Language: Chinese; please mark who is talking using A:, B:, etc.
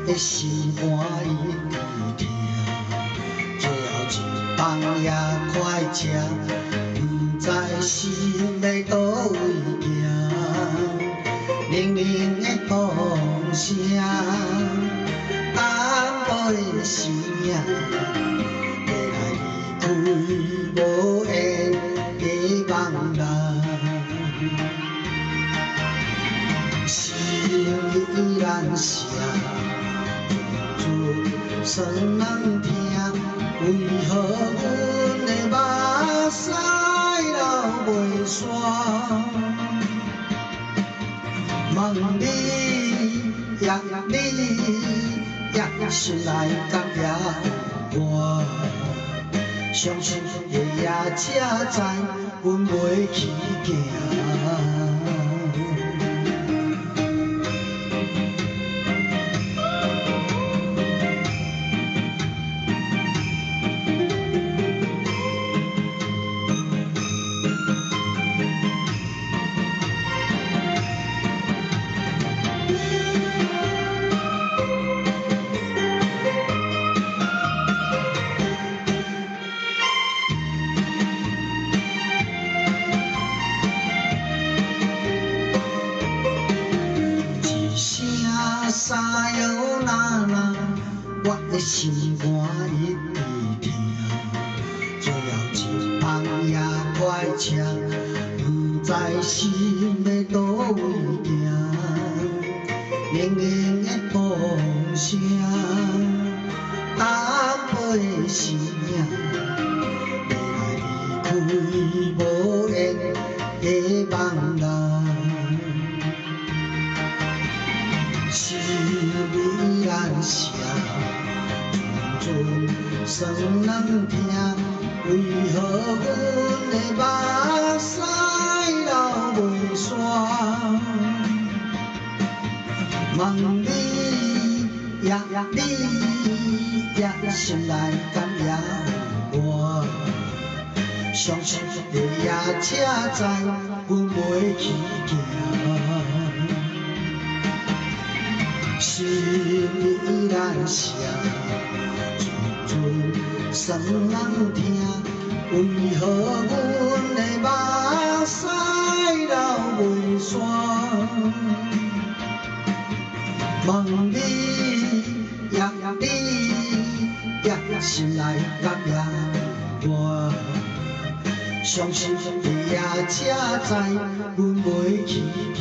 A: 的心肝一直疼，最后一饭也快吃，不知心要倒位行，冷冷的风声，暗暝的时影，要来离开无缘的梦人。 心依然伤，酸人听，为何阮的目屎流袂煞？问你也心内感觉我，伤心的夜才知，阮袂去行。 沙哟啦啦，我的心肝一直疼，最后一饭也快吃，不知心要倒位行。冷冷的风声，暗暝的时影，要来离开无缘的梦人。 心依然伤，酸人听，为何阮的目屎流袂煞？问你也心内敢也有我？伤心的夜才知，阮袂去行。 心依然伤，酸人听，为何阮的目屎流袂煞？问你也心内敢也我？伤心的夜才知，阮袂去行。